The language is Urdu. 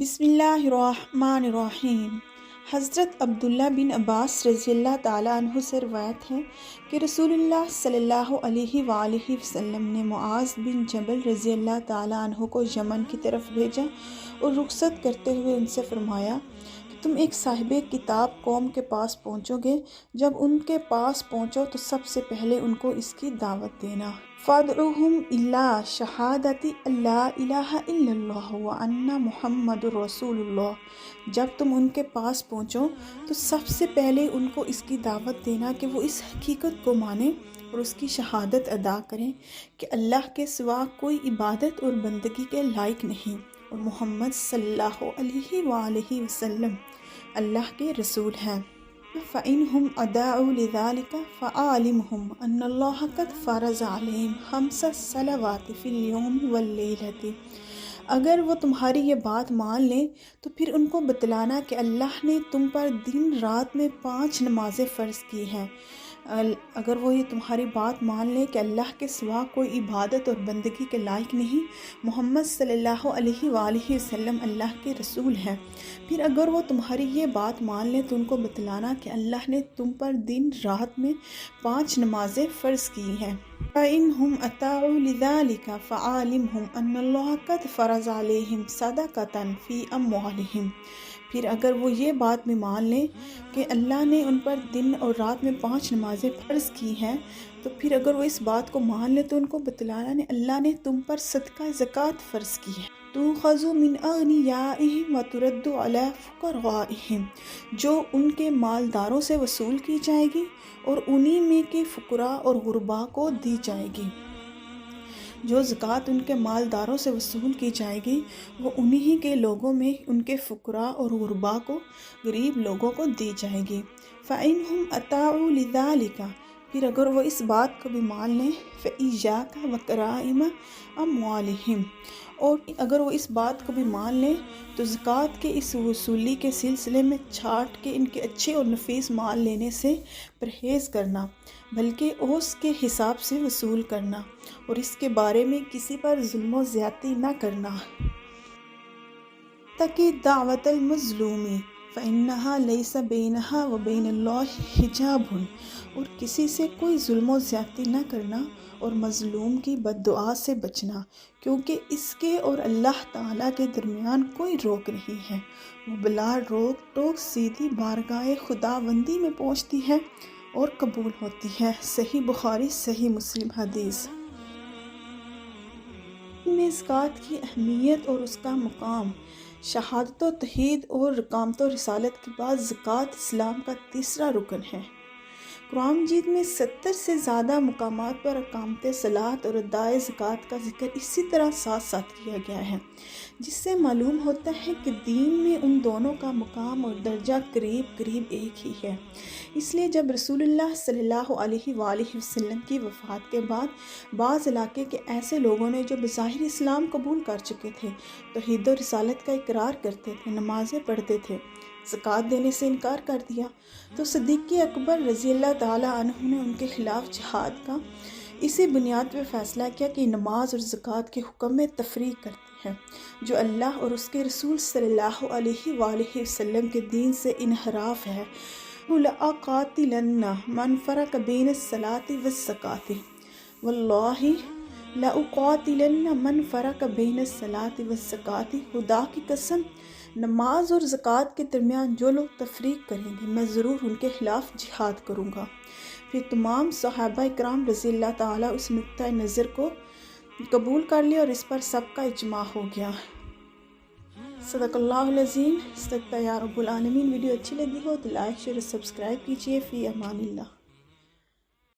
بسم اللہ الرحمن الرحیم۔ حضرت عبداللہ بن عباس رضی اللہ تعالیٰ عنہ سے روایت ہے کہ رسول اللہ صلی اللہ علیہ وآلہ وسلم نے معاذ بن جبل رضی اللہ تعالیٰ عنہ کو یمن کی طرف بھیجا اور رخصت کرتے ہوئے ان سے فرمایا کہ تم ایک صاحب کتاب قوم کے پاس پہنچو گے، جب ان کے پاس پہنچو تو سب سے پہلے ان کو اس کی دعوت دینا، فَادْعُوهُمْ إِلَىٰ شَهَادَةِ أَلَّا إِلَٰهَ إِلَّا اللَّهُ وَأَنَّ مُحَمَّدٌ رَسُولُ اللَّهِ۔ جب تم ان کے پاس پہنچو تو سب سے پہلے ان کو اس کی دعوت دینا کہ وہ اس حقیقت کو مانیں اور اس کی شہادت ادا کریں کہ اللہ کے سوا کوئی عبادت اور بندگی کے لائق نہیں اور محمد صلی اللہ علیہ وآلہ وسلم اللہ کے رسول ہیں۔ فَإِنْهُمْ أَدَاعُوا لِذَلِكَ فَأَعْلِمْهُمْ أَنَّ اللَّهَ قَدْ فَرَضَ عَلَيْهِمْ 5 صلوات فِي الْيَوْمِ وَاللَّيْلَةِ۔ اگر وہ تمہاری یہ بات مان لیں تو پھر ان کو بتلانا کہ اللہ نے تم پر دن رات میں 5 نمازیں فرض کی ہیں۔ اگر وہ یہ تمہاری بات مان لیں کہ اللہ کے سوا کوئی عبادت اور بندگی کے لائق نہیں، محمد صلی اللہ علیہ وآلہ وسلم اللہ کے رسول ہیں، پھر اگر وہ تمہاری یہ بات مان لیں تو ان کو بتلانا کہ اللہ نے تم پر دن رات میں 5 نمازیں فرض کی ہیں۔ فَإِنْهُمْ أَطَاعُوا لِذَلِكَ فَعَلِمْهُمْ أَنَّ اللَّهَ قَدْ فَرَضَ عَلَيْهِمْ صَدَقَةً فِي أَمْوَالِهِمْ۔ پھر اگر وہ یہ بات بھی مان لیں کہ اللہ نے ان پر دن اور رات میں 5 نمازیں فرض کی ہیں، تو پھر اگر وہ اس بات کو مان لیں تو ان کو بتلانا نے اللہ نے تم پر صدقہ زکوٰۃ فرض کی ہے، تُؤْخَذُ مِنْ أَغْنِيَائِهِمْ وَتُرَدُّ عَلَىٰ فُقَرَائِهِمْ، جو ان کے مالداروں سے وصول کی جائے گی اور انہی میں کے فقراء اور غرباء کو دی جائے گی۔ جو زکوٰۃ ان کے مالداروں سے وصول کی جائے گی وہ انہی کے لوگوں میں ان کے فقراء اور غرباء کو، غریب لوگوں کو دی جائے گی۔ فَإِنْهُمْ أَطَاعُوا لِذَلِكَ، پھر اگر وہ اس بات کو بھی مان لیں، فَإِيَّاكَ وَكَرَائِمَ أَمْوَالِهِمْ، اور اگر وہ اس بات کو بھی مان لیں تو زکوٰۃ کے اس وصولی کے سلسلے میں چھانٹ کے ان کے اچھے اور نفیس مال لینے سے پرہیز کرنا، بلکہ اوس کے حساب سے وصول کرنا اور اس کے بارے میں کسی پر ظلم و زیادتی نہ کرنا۔ تَقِ دعوت المظلوم فَإِنَّهَا لَيْسَ بَيْنَهَا وَبَيْنَ اللَّهِ حجاب، اور کسی سے کوئی ظلم و زیادتی نہ کرنا اور مظلوم کی بد دعا سے بچنا، کیونکہ اس کے اور اللہ تعالیٰ کے درمیان کوئی روک نہیں ہے، وہ بلا روک ٹوک سیدھی بارگاہ خداوندی میں پہنچتی ہے اور قبول ہوتی ہے۔ صحیح بخاری، صحیح مسلم حدیث۔ میں زکوٰۃ کی اہمیت اور اس کا مقام۔ شہادت و توحید اور اقامت و رسالت کے بعد زکوٰۃ اسلام کا تیسرا رکن ہے۔ قرآن مجید میں 70 سے زیادہ مقامات پر اقامت صلاۃ اور ادائے زکوٰۃ کا ذکر اسی طرح ساتھ ساتھ کیا گیا ہے، جس سے معلوم ہوتا ہے کہ دین میں ان دونوں کا مقام اور درجہ قریب قریب ایک ہی ہے۔ اس لیے جب رسول اللہ صلی اللہ علیہ وآلہ وسلم کی وفات کے بعد بعض علاقے کے ایسے لوگوں نے جو بظاہر اسلام قبول کر چکے تھے، توحید و رسالت کا اقرار کرتے تھے، نمازیں پڑھتے تھے، زکوٰۃ دینے سے انکار کر دیا، تو صدیق اکبر رضی اللہ تعالیٰ عنہ نے ان کے خلاف جہاد کا اسی بنیاد پہ فیصلہ کیا کہ نماز اور زکوٰۃ کے حکم میں تفریق کرتی ہے، جو اللہ اور اس کے رسول صلی اللہ علیہ وآلہ وسلم کے دین سے انحراف ہے۔ لَأُقَاتِلَنَّ مَنْ فَرَقَ بَيْنَ الصَّلَاةِ وَالزَّكَاةِ، وَاللَّهِ لَأُقَاتِلَنَّ مَنْ فَرَقَ بَيْنَ الصَّلَاةِ وَالزَّكَاةِ، خدا کی قسم نماز اور زکوٰۃ کے درمیان جو لوگ تفریق کریں گے میں ضرور ان کے خلاف جہاد کروں گا۔ پھر تمام صحابہ اکرام رضی اللہ تعالیٰ اس نقطۂ نظر کو قبول کر لیا اور اس پر سب کا اجماع ہو گیا۔ صدق اللہ العظیم۔ صدقت یا رب العالمین۔ ویڈیو اچھی لگی ہو تو لائک، شیئر اور سبسکرائب کیجیے۔ فی امان اللہ۔